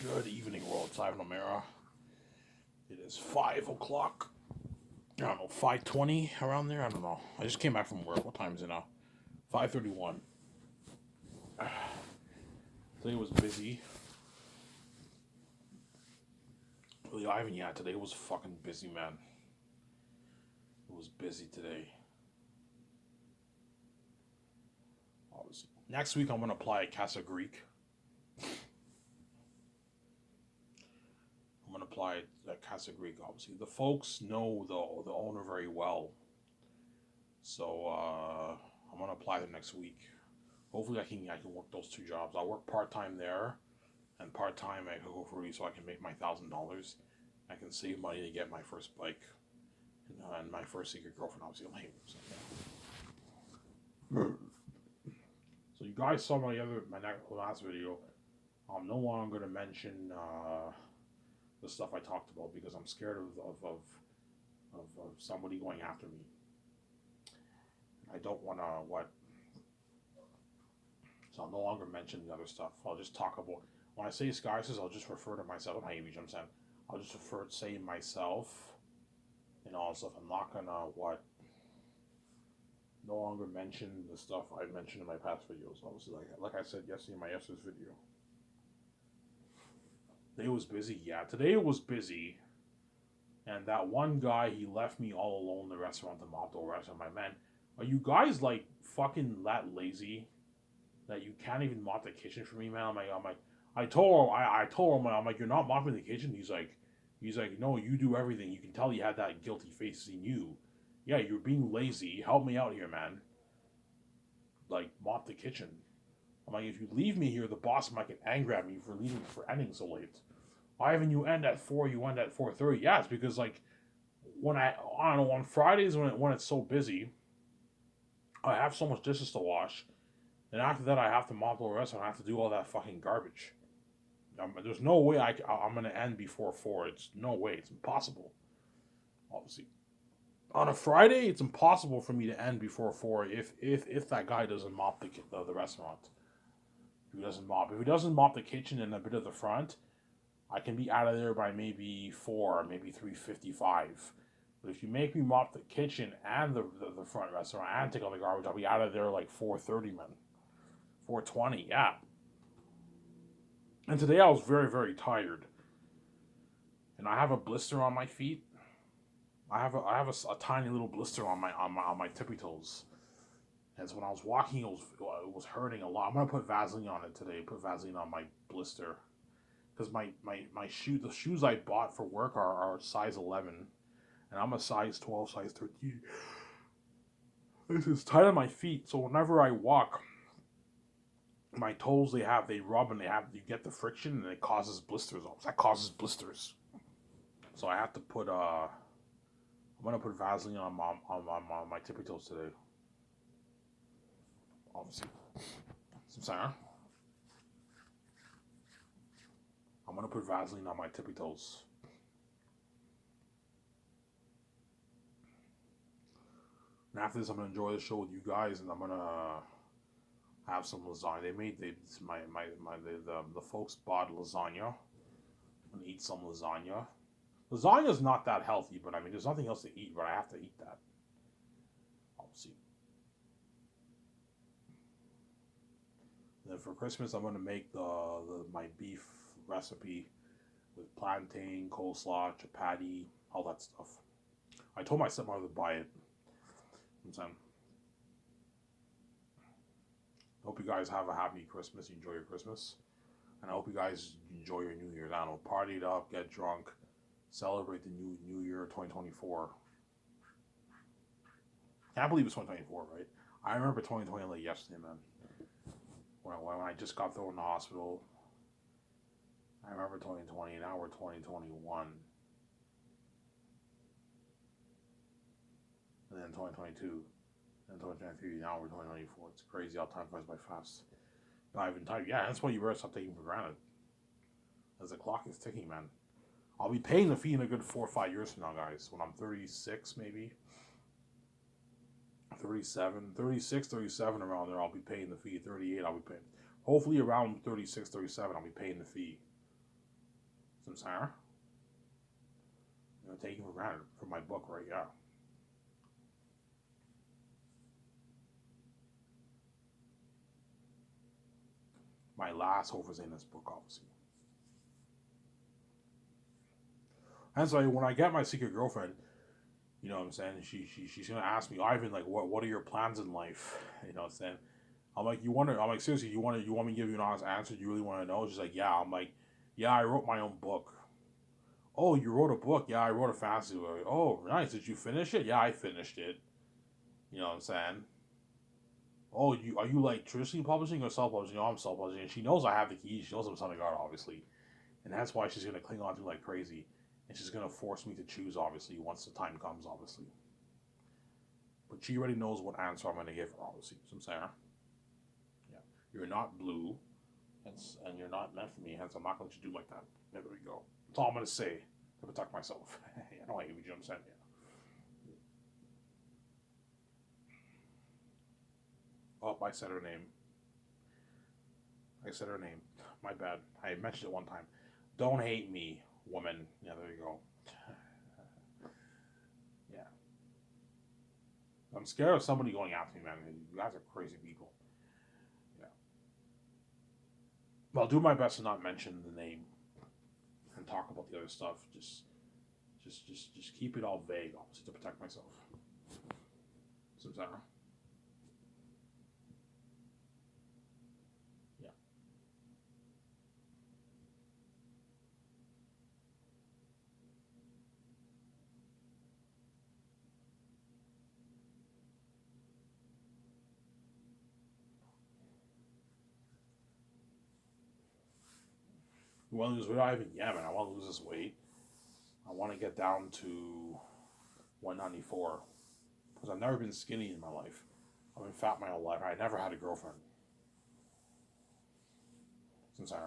Good evening, world. It's Ivan O'Mara. It is 5 o'clock. I don't know, 5:20 around there. I don't know. I just came back from work. What time is it now? 5:31. Today was busy. Really, Ivan, yeah, today was fucking busy, man. It was busy today. Obviously. Next week, I'm gonna apply at Casa Greek. I'm gonna apply at Casa Greek. Obviously, the folks know the owner very well, so I'm gonna apply there next week. Hopefully, I can work those two jobs. I'll work part time there, and part time I can go for so I can make my $1,000. I can save money to get my first bike, and my first secret girlfriend. Obviously, I'm here. So, yeah. So you guys saw my last video. I'm no longer going to mention the stuff I talked about because I'm scared of somebody going after me. I don't want to So I'll no longer mention the other stuff. I'll just talk about when I say Skysis, I'll just refer to myself. I'm saying I'll just refer to say myself and all stuff. I'm not gonna no longer mention the stuff I mentioned in my past videos. Obviously, like I said yesterday in my yesterday's video. Today was busy. Yeah, today was busy. And that one guy, he left me all alone in the restaurant, the mop the restaurant. My man, are you guys like fucking that lazy that you can't even mop the kitchen for me, man? I'm like, I told him, I told him, I'm like, you're not mopping the kitchen. He's like, no, you do everything. You can tell he had that guilty face. He knew. Yeah, you're being lazy. Help me out here, man. Like, mop the kitchen. I'm like, if you leave me here, the boss might get angry at me for ending so late. Why haven't you end at 4? You end at 4:30. Yeah, it's because like when I don't know on Fridays when it's so busy, I have so much dishes to wash, and after that I have to mop the restaurant. I have to do all that fucking garbage. There's no way I'm gonna end before 4. It's no way. It's impossible. Obviously, on a Friday, it's impossible for me to end before 4 if that guy doesn't mop the restaurant. If he doesn't mop the kitchen and a bit of the front, I can be out of there by maybe 4, maybe 3:55. But if you make me mop the kitchen and the front restaurant and take all the garbage, I'll be out of there like 4:30, man. 4:20, yeah. And today I was very, very tired. And I have a blister on my feet. I have a tiny little blister on my tippy toes. And so when I was walking, it was hurting a lot. I'm gonna put Vaseline on it today. Put Vaseline on my blister because the shoes I bought for work are size 11, and I'm a size 12, size 13. This is tight on my feet, so whenever I walk, my toes they rub and you get the friction and it causes blisters. That causes blisters. So I have to put I'm gonna put Vaseline on my tippy toes today. Obviously, some saying I'm gonna put Vaseline on my tippy toes. And after this, I'm gonna enjoy the show with you guys, and I'm gonna have some lasagna. The folks bought lasagna. I'm gonna eat some lasagna. Lasagna is not that healthy, but I mean, there's nothing else to eat, but I have to eat that. Obviously. And then for Christmas, I'm gonna make my beef recipe with plantain, coleslaw, chapati, all that stuff. I told my stepmother to buy it. I'm saying, I hope you guys have a happy Christmas. You enjoy your Christmas, and I hope you guys enjoy your New Year's. I don't know, party it up, get drunk, celebrate the new year 2024. Can't believe it's 2024, right? I remember 2020 like yesterday, man. When I just got thrown in the hospital, I remember 2020. Now we're 2021, and then 2022, and 2023. Now we're 2024. It's crazy how time flies by fast. Not even time. Yeah, that's what you better stop taking for granted. As the clock is ticking, man. I'll be paying the fee in a good 4 or 5 years from now, guys. When I'm 36, maybe 37, 36, 37, around there, I'll be paying the fee. 38, I'll be paying. Hopefully around 36, 37, I'll be paying the fee. Sarah. Taking for granted for my book, right? Yeah. My last hope was in this book, obviously. And so when I get my secret girlfriend, you know what I'm saying? She's gonna ask me, Ivan, like, what are your plans in life? You know what I'm saying? I'm like, I'm like, seriously, you want me to give you an honest answer? Do you really want to know? She's like, yeah. I'm like, yeah, I wrote my own book. Oh, you wrote a book? Yeah, I wrote a fantasy book. Oh, nice. Did you finish it? Yeah, I finished it. You know what I'm saying? Oh, you are you like traditionally publishing or self publishing? Oh, I'm self publishing. And she knows I have the keys. She knows I'm selling art, obviously, and that's why she's gonna cling on to me like crazy, and she's gonna force me to choose, obviously, once the time comes, obviously. But she already knows what answer I'm gonna give her, obviously. So I'm saying, yeah, you're not blue, and you're not meant for me. Hence, I'm not gonna let you do like that. There we go. That's all I'm gonna say to protect myself. I don't like you. You know what I'm saying? Yeah. Oh, I said her name. I said her name. My bad. I mentioned it one time. Don't hate me, woman. Yeah, there you go. Yeah. I'm scared of somebody going after me, man. You guys are crazy people. Yeah. But I'll do my best to not mention the name and talk about the other stuff. Just keep it all vague, obviously, to protect myself. Sometimes. Yeah. You want to lose weight? I haven't. Yeah, man. I want to lose this weight. I want to get down to 194 because I've never been skinny in my life. I've been fat my whole life. I never had a girlfriend since I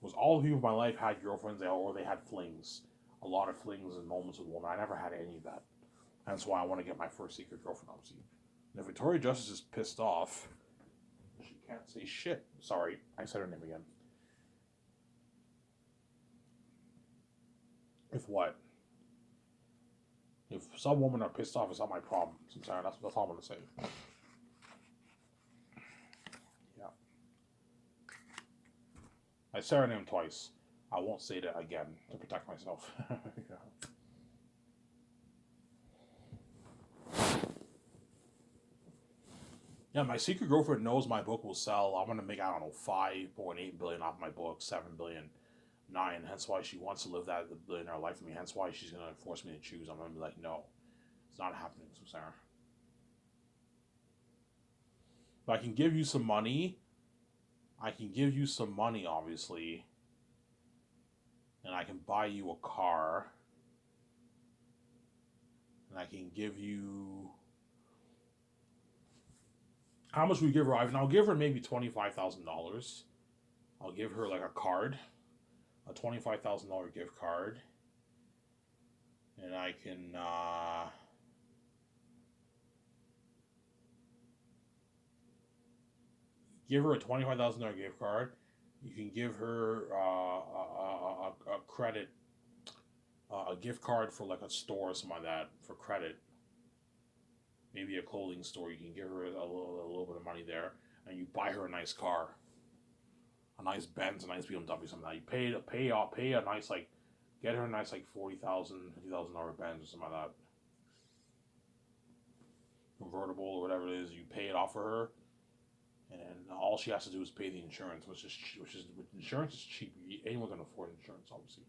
was all the people in my life had girlfriends or they had flings. A lot of flings and moments with women. I never had any of that. That's why I want to get my first secret girlfriend, obviously. Now, Victoria Justice is pissed off. She can't say shit. Sorry, I said her name again. If what? If some women are pissed off, it's not my problem. Sometimes that's all I'm gonna say. Yeah, I said her name twice. I won't say that again to protect myself. Yeah. Yeah, my secret girlfriend knows my book will sell. I'm gonna make, I don't know, 5.8 billion off my book, 7 billion, 9. Hence why she wants to live that billionaire life with me. Hence why she's gonna force me to choose. I'm gonna be like, no, it's not happening. So Sarah, if I can give you some money, I can give you some money, obviously, and I can buy you a car, and I can give you. How much we give her, Ivan? I'll give her maybe $25,000. I'll give her like a card, a $25,000 gift card, and I can give her a $25,000 gift card. You can give her a credit, a gift card for like a store or something like that for credit. Maybe a clothing store. You can give her a little bit of money there, and you buy her a nice car, a nice Benz, a nice BMW, something like that. You pay a nice like, get her a nice like $40,000, $50,000 Benz or something like that, convertible or whatever it is. You pay it off for her, and all she has to do is pay the insurance, which is insurance is cheap. Anyone can afford insurance, obviously.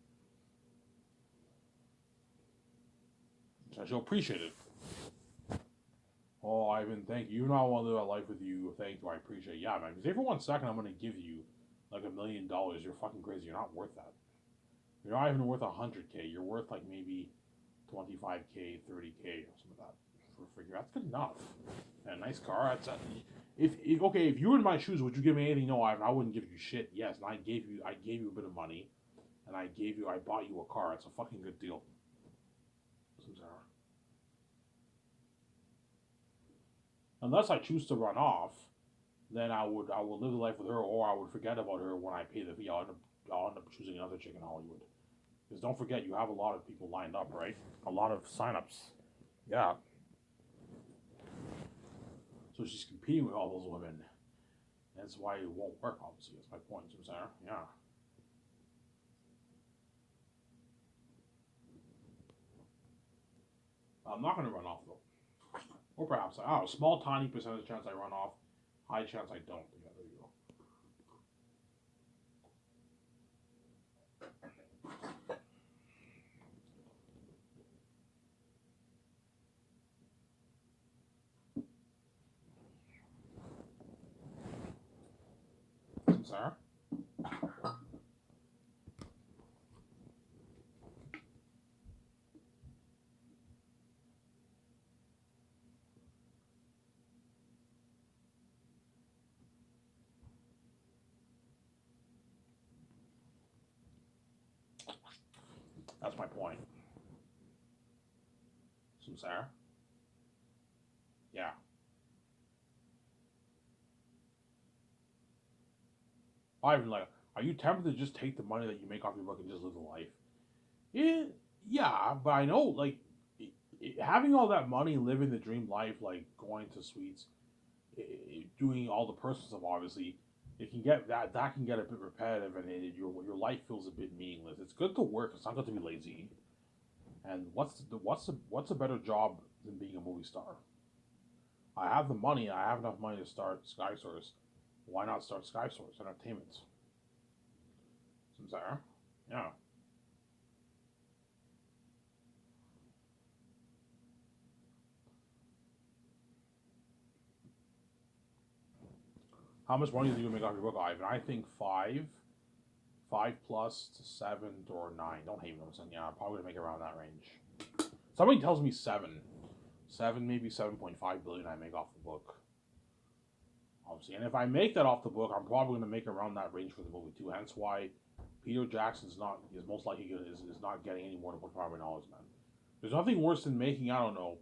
So she'll appreciate it. Oh, Ivan, thank you. You know I want to live a life with you. Thank you. I appreciate it. Yeah, man. Because every 1 second I'm going to give you like $1 million. You're fucking crazy. You're not worth that. You're not even worth 100K. You're worth like maybe 25K, 30K, or something like that. For a figure. That's good enough. And a nice car. If okay, if you were in my shoes, would you give me anything? No, I wouldn't give you shit. Yes, and I gave you a bit of money, and I bought you a car. It's a fucking good deal. Unless I choose to run off, then I will live the life with her, or I would forget about her when I pay the fee. I'll end up choosing another chick in Hollywood. Because don't forget, you have a lot of people lined up, right? A lot of signups. Yeah. So she's competing with all those women. That's why it won't work, obviously. That's my point, Sarah. Yeah. I'm not going to run off, though. Or perhaps, I don't know, small, tiny percentage chance I run off. High chance I don't. Yeah, there you go. Sarah? That's my point. Sarah? Yeah. I even like, are you tempted to just take the money that you make off your book and just live the life? Yeah, yeah, but I know, like, having all that money, living the dream life, like going to suites, doing all the personal stuff, obviously, it can get that can get a bit repetitive, and your life feels a bit meaningless. It's good to work. It's not good to be lazy. And what's a better job than being a movie star? I have the money. I have enough money to start Sky Source. Why not start Sky Source Entertainment? Samsara? Yeah. How much money do you make off your book, Ivan? I think five plus to seven or nine. Don't hate me. I'm saying, yeah, I'm probably gonna make it around that range. Somebody tells me seven, maybe 7.5 billion. I make off the book, obviously. And if I make that off the book, I'm probably gonna make around that range for the movie too. Hence why Peter Jackson's not is most likely is not getting any more than $45 million, man. There's nothing worse than making, I don't know.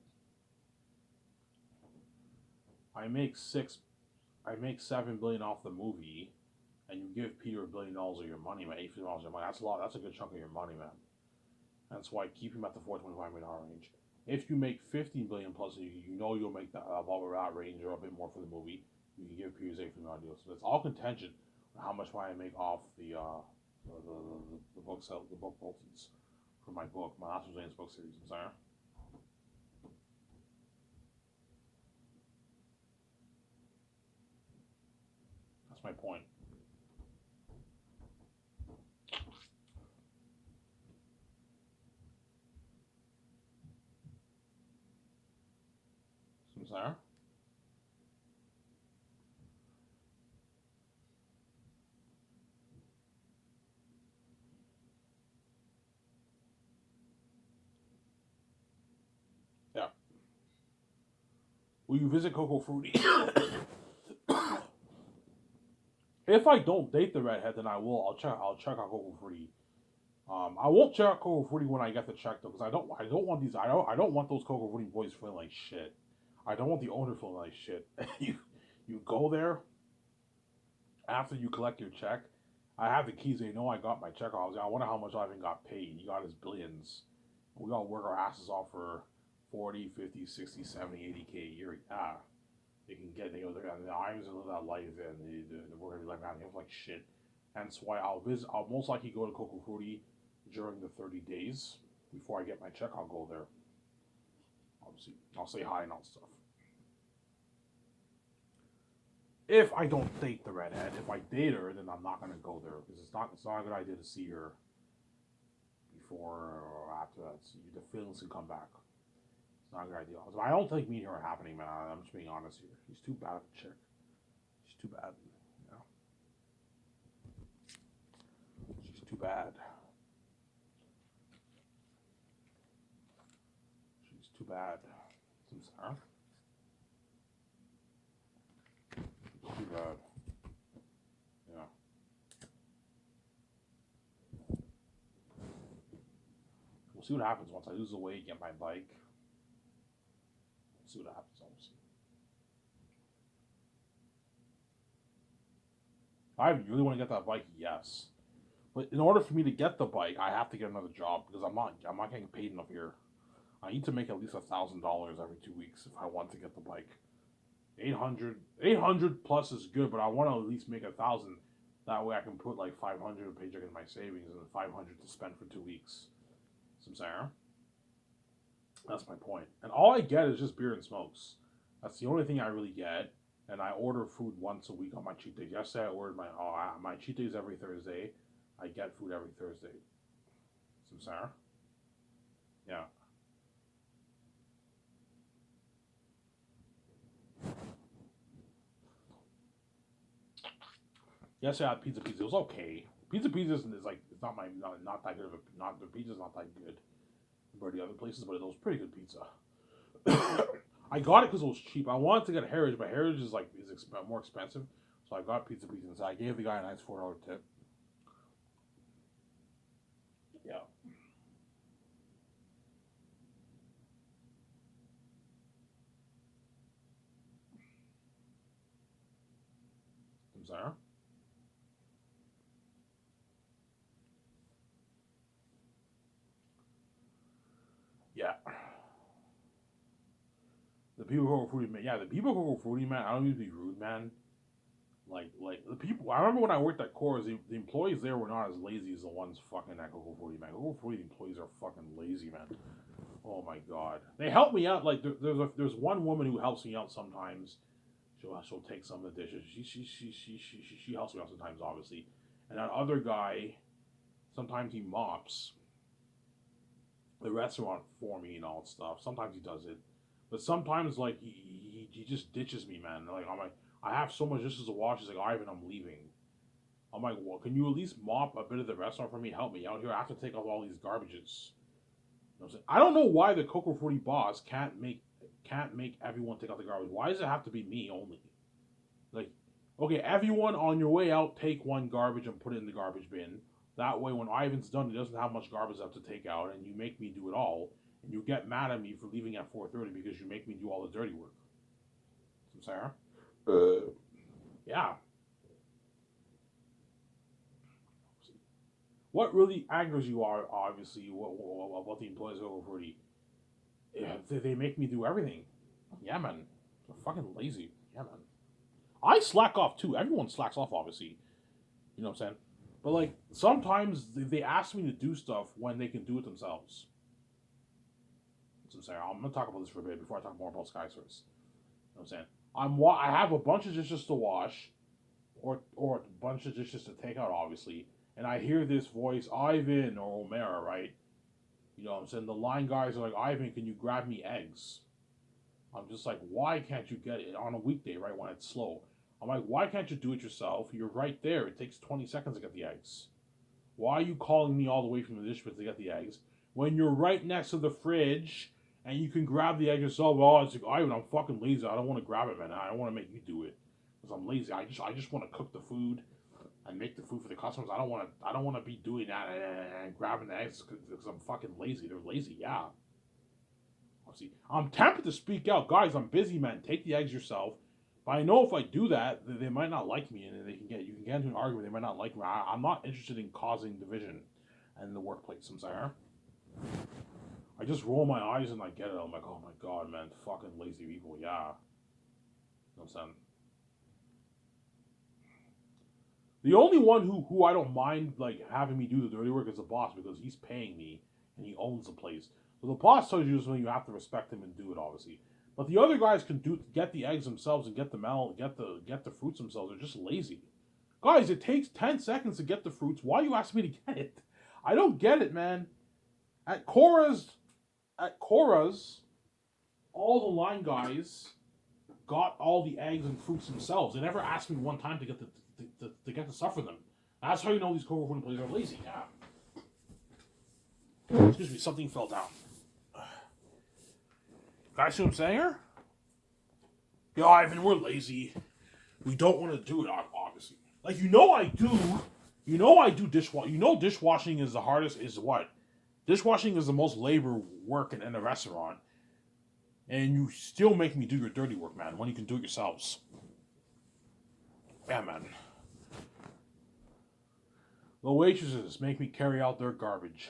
I make six, I make 7 billion off the movie, and you give Peter $1 billion of your money, man, $8 of your money. That's a lot. That's a good chunk of your money, man. That's why I keep him at the $425 million range. If you make 15 billion plus, you know you'll make that above that range or a bit more for the movie. You can give Peter $8 million deal. So it's all contingent on how much money I make off the book sale, the book proceeds for my book, my Last James book series. I'm sorry. That's my point. I'm sorry. Yeah. Will you visit Coco Fruity? If I don't date the redhead, then I will. I'll check. I'll check out Coco Fruity. I won't check out Coco Fruity when I get the check though, because I don't. I don't want these. I don't want those Coco Fruity boys feeling like shit. I don't want the owner feeling like shit. You go there after you collect your check. I have the keys. They know I got my check. I wonder how much I even got paid. He got his billions. We all work our asses off for 40, 50, 60, 70, 80K a year. Yeah, they can get. They go. The irons and live that life, and we're gonna be like, man, he feels like shit. Hence why I'll visit. I'll most likely go to Coco Fruity during the 30 days before I get my check. I'll go there. Obviously, I'll say hi and all stuff. If I don't date the redhead, if I date her, then I'm not gonna go there because it's not a good idea to see her before or after that. So the feelings can come back. It's not a good idea. So I don't think me and her are happening, man. I'm just being honest here. She's too bad of a chick. She's too bad. You know? She's too bad. She's too bad. I'm sorry. Too bad. Yeah. We'll see what happens once I lose the weight, get my bike. We'll see what happens. Obviously. I really want to get that bike. Yes. But in order for me to get the bike, I have to get another job because I'm not getting paid enough here. I need to make at least $1,000 every 2 weeks if I want to get the bike. 800 plus is good, but I want to at least make 1,000. That way I can put like 500 a paycheck in my savings and then 500 to spend for 2 weeks. Some Sarah. That's my point. And all I get is just beer and smokes. That's the only thing I really get. And I order food once a week on my cheat days. Yesterday I ordered my cheat days every Thursday. I get food every Thursday. Some Sarah. Yeah. Yesterday I had pizza. It was okay. Pizza is like it's not that good of a not the pizza's not that good compared to other places, but it was pretty good pizza. I got it because it was cheap. I wanted to get Heritage, but Heritage is more expensive, so I got pizza. So I gave the guy a nice $4 tip. Yeah. I'm sorry. Yeah. The people who are fruity, man. Yeah, the people who are fruity, man. I don't mean to be rude, man. Like the people. I remember when I worked at Coors, the employees there were not as lazy as the ones fucking at Coco 40, man. Coco 40 employees are fucking lazy, man. Oh my god, they help me out. Like there's one woman who helps me out sometimes. She'll take some of the dishes. She helps me out sometimes, obviously. And that other guy, sometimes he mops the restaurant for me and all that stuff. Sometimes he does it, but sometimes like he just ditches me, man. Like I'm like I have so much dishes to wash. He's like Ivan, I'm leaving. I'm like, well, can you at least mop a bit of the restaurant for me? Help me out here. I have to take off all these garbages. You know what I'm saying? I don't know why the Coco 40 boss can't make everyone take out the garbage. Why does it have to be me only? Like, okay, everyone on your way out, take one garbage and put it in the garbage bin. That way, when Ivan's done, he doesn't have much garbage left to take out, and you make me do it all, and you get mad at me for leaving at 4:30 because you make me do all the dirty work. I'm Sarah. Yeah. What really angers you are obviously what the employees over 40. Yeah, they make me do everything. Yeah, man. They're fucking lazy. Yeah, man. I slack off too. Everyone slacks off, obviously. You know what I'm saying? But like sometimes they ask me to do stuff when they can do it themselves. So I'm saying I'm gonna talk about this for a bit before I talk more about Sky Source. You know what I'm saying? I have a bunch of dishes to wash, or a bunch of dishes to take out, obviously. And I hear this voice, Ivan or Omera, right? You know what I'm saying? The line guys are like, Ivan, can you grab me eggs? I'm just like, why can't you get it on a weekday, right, when it's slow? I'm like, why can't you do it yourself? You're right there. It takes 20 seconds to get the eggs. Why are you calling me all the way from the dish pit to get the eggs when you're right next to the fridge and you can grab the eggs yourself? Oh, it's like, Ivan, I'm fucking lazy. I don't want to grab it, man. I don't want to make you do it because I'm lazy. I just want to cook the food and make the food for the customers. I don't want to be doing that and grabbing the eggs because I'm fucking lazy. They're lazy, yeah. See, I'm tempted to speak out, guys. I'm busy, man. Take the eggs yourself. But I know if I do that, they might not like me, and you can get into an argument. They might not like me. I'm not interested in causing division in the workplace. I'm sorry. I just roll my eyes and I get it. I'm like, oh my god, man, fucking lazy people. Yeah, you know what I'm saying. The only one who I don't mind like having me do the dirty work is the boss because he's paying me and he owns the place. So the boss tells you something, you have to respect him and do it, obviously. But the other guys can get the eggs themselves and get the melon, get the fruits themselves. They're just lazy. Guys, it takes 10 seconds to get the fruits. Why you ask me to get it? I don't get it, man. At Cora's, all the line guys got all the eggs and fruits themselves. They never asked me one time to get to get the stuff for them. That's how you know these Cobra Food employees are lazy. Yeah. Excuse me, something fell down. Guys, see what I'm saying here? Yeah, Ivan, we're lazy. We don't want to do it, obviously. Like, I do. I do dishwashing. Dishwashing is the hardest, is what? Dishwashing is the most labor work in a restaurant. And you still make me do your dirty work, man, when you can do it yourselves. Yeah, man. The waitresses make me carry out their garbage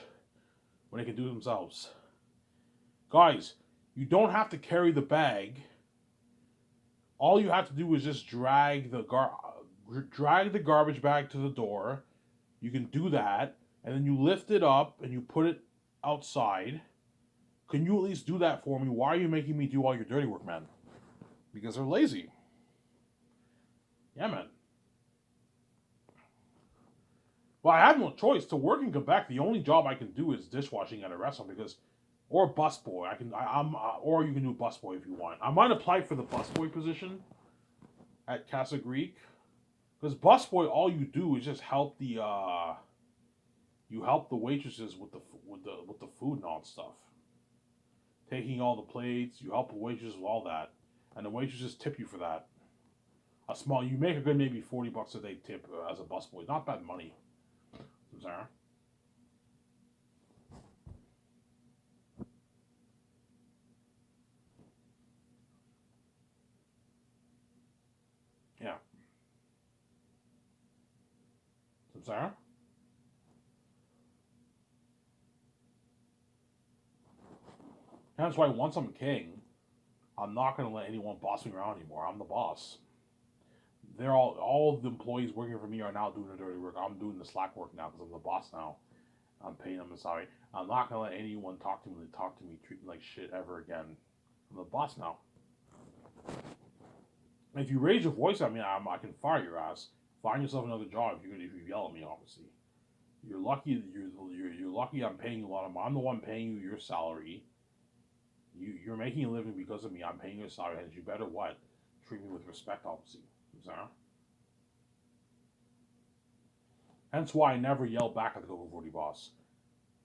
when they can do it themselves. Guys, you don't have to carry the bag. All you have to do is just drag the garbage bag to the door. You can do that, and then you lift it up and you put it outside. Can you at least do that for me? Why are you making me do all your dirty work, man? Because they're lazy. Yeah, man. Well, I have no choice. To work in Quebec, the only job I can do is dishwashing at a restaurant because, or busboy. Or you can do busboy if you want. I might apply for the busboy position at Casa Greek, because busboy, all you do is just help you help the waitresses with the food and all that stuff. Taking all the plates, you help the waitresses with all that, and the waitresses tip you for that. You make a good maybe $40 a day tip as a busboy. Not bad money. Sorry. Yeah. Sorry. That's why once I'm king, I'm not gonna let anyone boss me around anymore. I'm the boss. They're all the employees working for me are now doing the dirty work. I'm doing the slack work now because I'm the boss now. I'm paying them a salary. I'm not gonna let anyone talk to me, treat me like shit ever again. I'm the boss now. If you raise your voice at me, I can fire your ass. Find yourself another job if you yell at me. Obviously, you're lucky. You're lucky. I'm paying you a lot of money. I'm the one paying you your salary. You're making a living because of me. I'm paying your salary, and you better what? Treat me with respect, obviously. Hence why I never yell back at the Coca 40 boss.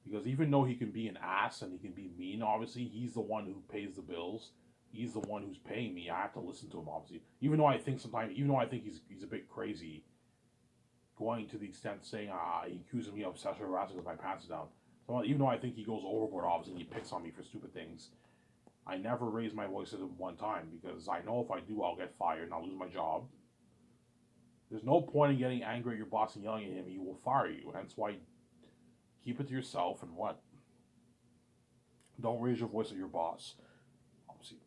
Because even though he can be an ass and he can be mean, obviously, he's the one who pays the bills. He's the one who's paying me. I have to listen to him, obviously. Even though I think he's a bit crazy, going to the extent saying he accuses me of sexual harassment because my pants are down. So even though I think he goes overboard, obviously, and he picks on me for stupid things, I never raise my voice at him one time because I know if I do, I'll get fired and I'll lose my job. There's no point in getting angry at your boss and yelling at him. He will fire you. Hence why keep it to yourself and what? Don't raise your voice at your boss. Obviously.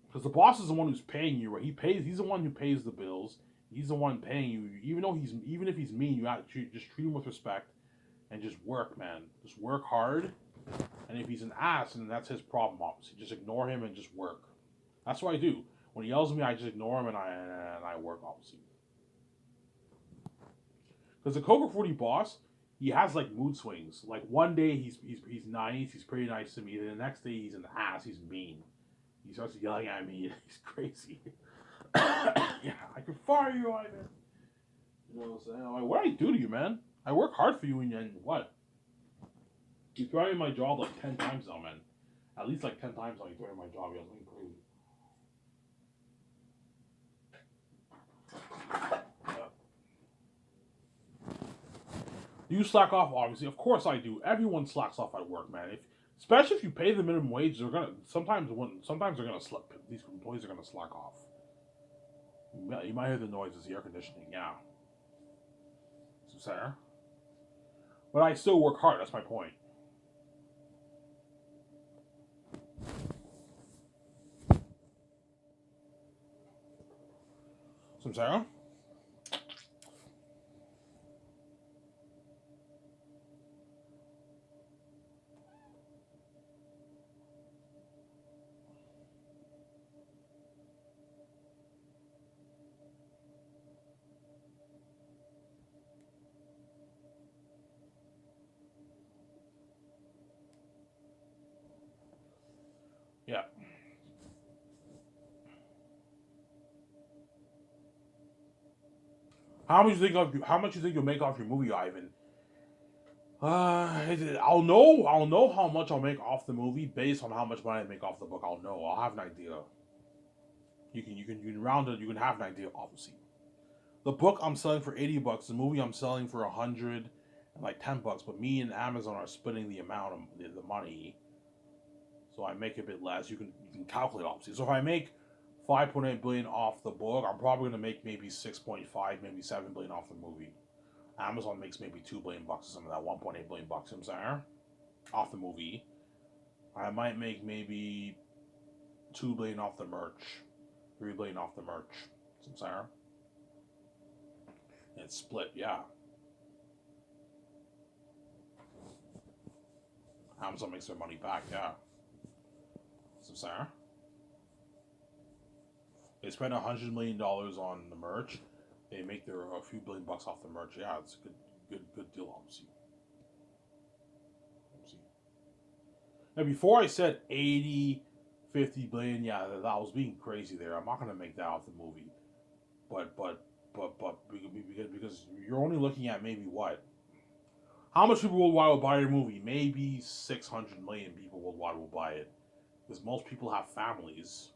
Because the boss is the one who's paying you, right? He's the one who pays the bills. He's the one paying you. Even if he's mean, you have to just treat him with respect and just work, man. Just work hard. And if he's an ass, then that's his problem, obviously. Just ignore him and just work. That's what I do. When he yells at me, I just ignore him and I work, obviously. Because the Coca 40 boss, he has like mood swings. Like one day he's nice, he's pretty nice to me. Then the next day he's an ass, he's mean. He starts yelling at me. He's crazy. Yeah, I can fire you, Ivan. You know what I'm saying? I'm like, what do I do to you, man? I work hard for you, and what? You throw me my job like 10 times now, man. At least like 10 times now you throw me my job. You was like crazy. Do you slack off? Obviously, of course I do. Everyone slacks off at work, man. Especially if you pay the minimum wage, they're gonna sometimes they're gonna slip. These employees are gonna slack off. You might hear the noises, the air conditioning. Yeah, so Sarah. But I still work hard. That's my point. So Sarah. Yeah. How much you think you'll make off your movie, Ivan? I'll know how much I'll make off the movie based on how much money I make off the book. I'll know. I'll have an idea. You can round it. You can have an idea, obviously. The book I'm selling for $80. The movie I'm selling for 100 and like $10. But me and Amazon are splitting the amount of the money, so I make a bit less. You can calculate, obviously. So if I make 5.8 billion off the book, I'm probably gonna make maybe 6.5, maybe 7 billion off the movie. Amazon makes maybe $2 billion or something, that 1.8 billion bucks. You know what I'm saying? Off the movie. I might make maybe 2 billion off the merch, 3 billion off the merch. You know what I'm saying? And it's split, yeah. Amazon makes their money back, yeah. You know what I'm saying? They spend $100 million on the merch. They make their a few billion bucks off the merch. Yeah, it's a good deal, obviously. Now, before I said 80, 50 billion, yeah, that was being crazy there. I'm not gonna make that off the movie, but because you're only looking at maybe what? How much people worldwide will buy your movie? Maybe 600 million people worldwide will buy it, because most people have families,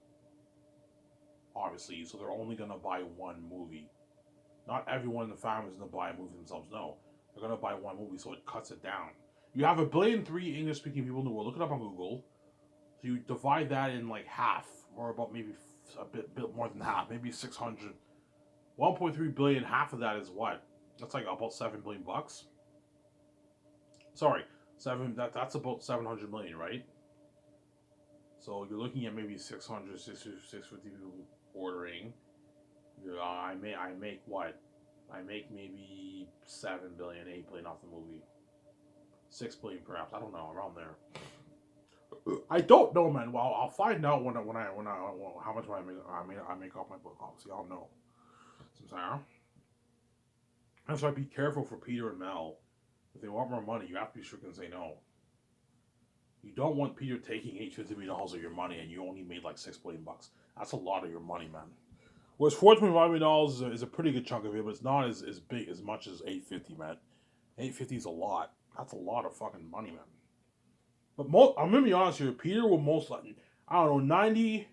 obviously, so they're only gonna buy one movie. Not everyone in the family is gonna buy a movie themselves. No, they're gonna buy one movie, so it cuts it down. You have 1,300,000,000 English-speaking people in the world. Look it up on Google. So you divide that in like half, or about maybe a bit more than half, maybe 600. 1.3 billion. Half of that is what? That's like about 7 billion bucks. Sorry, That's about 700 million, right? So you're looking at maybe 600, 650 people ordering. I make what? I make maybe 7 billion, 8 billion off the movie. 6 billion perhaps. I don't know, around there. I don't know, man. Well, I'll find out when how much I make off my book. Obviously, I'll know. Sometimes. That's why be careful for Peter and Mel. If they want more money, you have to be strict and say no. You don't want Peter taking $850 of your money and you only made like 6 billion bucks. That's a lot of your money, man. Whereas $425 million is a pretty good chunk of it, but it's not as big as much as 850, man. 850 is a lot. That's a lot of fucking money, man. But I'm gonna be honest here. Peter will most likely, I don't know,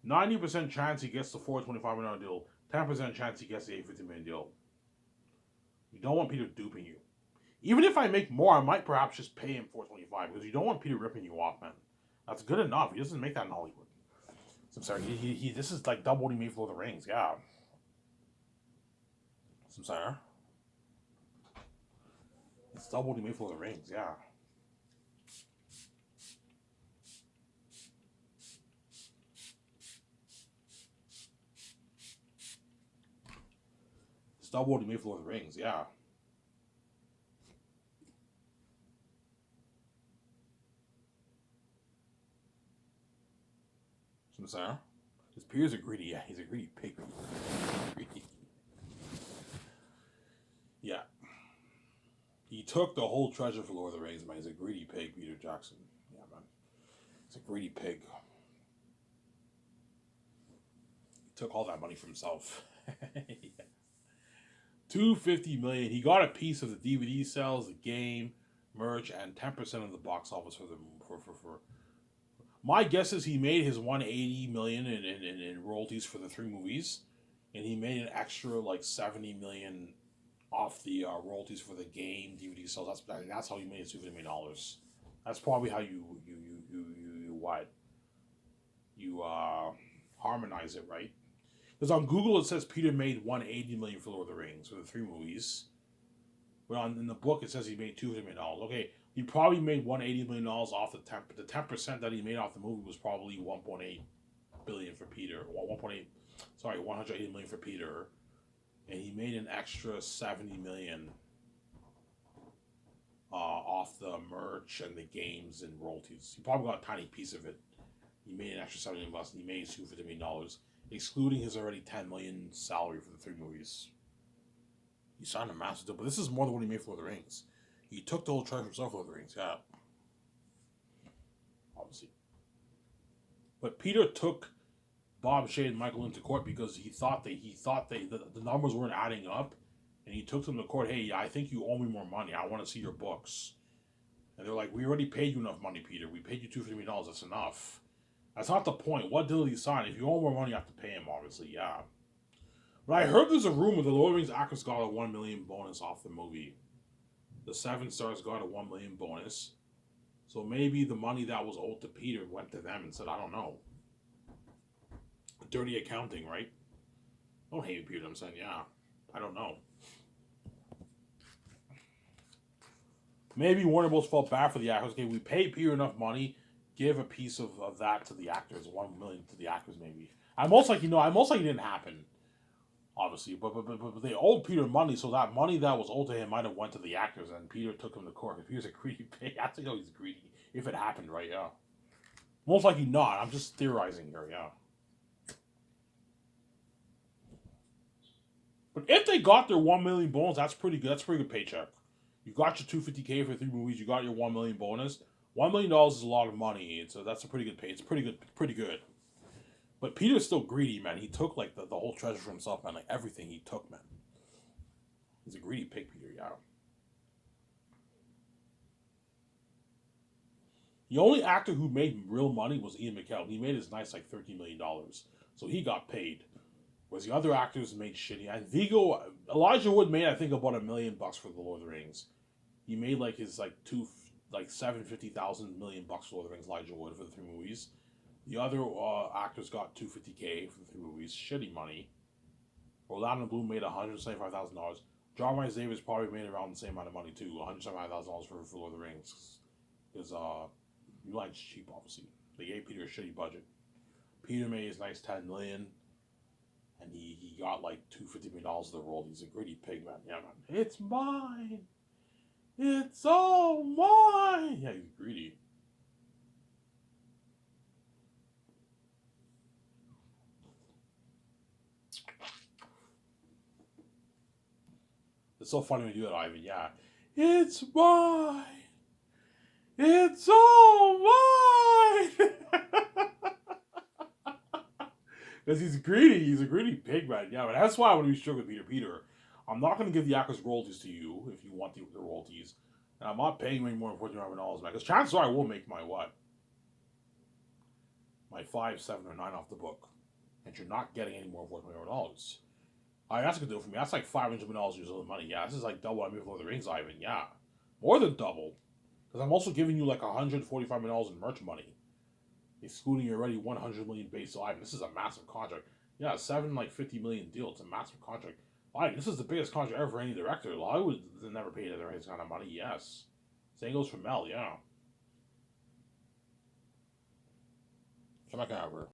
90% chance he gets the $425 million deal. 10% chance he gets the $850 million deal. You don't want Peter duping you. Even if I make more, I might perhaps just pay him $425 because you don't want Peter ripping you off, man. That's good enough. He doesn't make that in Hollywood. So I'm sorry. This is like double what he made for Lord of the Rings. Yeah. So I'm sorry. It's double what he made for Lord of the Rings. Yeah. It's double what he made for Lord of the Rings. Yeah. So I'm sorry. His peers are greedy. Yeah, he's a greedy pig. Greedy. Yeah. He took the whole treasure for Lord of the Rings, man. He's a greedy pig, Peter Jackson. Yeah, man. He's a greedy pig. He took all that money for himself. Yeah. $250 million. He got a piece of the DVD sales, the game, merch, and 10% of the box office for. My guess is he made his $180 million in royalties for the 3 movies, and he made an extra like $70 million off the royalties for the game DVD sales. That's how you made his $250 million. That's probably how you harmonize it, right? Because on Google it says Peter made $180 million for Lord of the Rings for the 3 movies, but in the book it says he made $250 million. Okay, he probably made $180 million off the 10. The 10% that he made off the movie was probably $1.8 billion for Peter. 180 million for Peter, and he made an extra $70 million off the merch and the games and royalties. He probably got a tiny piece of it. He made an extra $70 million bucks, and he made $250 million, excluding his already $10 million salary for the 3 movies. He signed a massive deal, but this is more than what he made for Lord of the Rings. He took the whole treasure himself for Lord of the Rings, yeah. Obviously. But Peter took Bob Shaye and Michael into court because he thought the numbers weren't adding up, and he took them to court. Hey, I think you owe me more money. I want to see your books. And they're like, we already paid you enough money, Peter. We paid you $250 million. That's enough. That's not the point. What deal did he sign? If you owe more money, you have to pay him, obviously, yeah. But I heard there's a rumor the Lord of the Rings actors got a $1 million bonus off the movie. The 7 stars got a $1 million bonus. So maybe the money that was owed to Peter went to them and said, I don't know. Dirty accounting, right? Don't hate me, Peter. I'm saying, yeah. I don't know. Maybe Warner Bros. Felt bad for the actors. Okay, we pay Peter enough money, give a piece of that to the actors, 1 million to the actors maybe. I'm most like it didn't happen, obviously, but they owed Peter money, so that money that was owed to him might have went to the actors, and Peter took him to court. If Peter's a greedy pig, I think he's greedy. If it happened, right? Yeah. Most likely not. I'm just theorizing here. Yeah. But if they got their 1 million bonus, that's pretty good. That's a pretty good paycheck. You got your 250K for 3 movies. You got your 1 million bonus. $1 million is a lot of money. That's a pretty good pay. It's pretty good. Pretty good. But Peter's still greedy, man. He took like the whole treasure for himself, man. Like everything he took, man. He's a greedy pig, Peter. Yeah. The only actor who made real money was Ian McKellen. He made his nice like $13 million, so he got paid. Whereas the other actors made shitty. And Elijah Wood made I think about $1 million for the Lord of the Rings. He made like his like two like 750,000 million bucks for Lord of the Rings. Elijah Wood for the 3 movies. The other actors got 250K for the 3 movies. Shitty money. Orlando Bloom made $175,000. John Rhys Davis probably made around the same amount of money too. $175,000 for Lord of the Rings. Because Mulan's cheap, obviously. They gave Peter a shitty budget. Peter made his nice 10 million, and he got like $250 of the role. He's a greedy pig, man. Yeah, man. It's mine. It's all mine. Yeah, he's greedy. It's so funny when you do it, Ivan. Yeah, it's mine. It's all mine. Because he's greedy. He's a greedy pig, man. Yeah, but that's why I want to be strict with Peter. Peter, I'm not going to give the actors royalties to you if you want the royalties. And I'm not paying you any more than $1,400, man. Because chances are I will make my what? My 5, 7, or 9 off the book. And you're not getting any more than $1,400. That's a good deal for me. That's like $500 years of money. Yeah, this is like double I made for Lord of the Rings, Ivan. Yeah. More than double. Because I'm also giving you like $145 in merch money, excluding your already 100 million base. So this is a massive contract. Yeah, 50 million deal. It's a massive contract. This is the biggest contract ever for any director. I would never pay this kind of money. Yes, same goes for Mel. Yeah, come back over.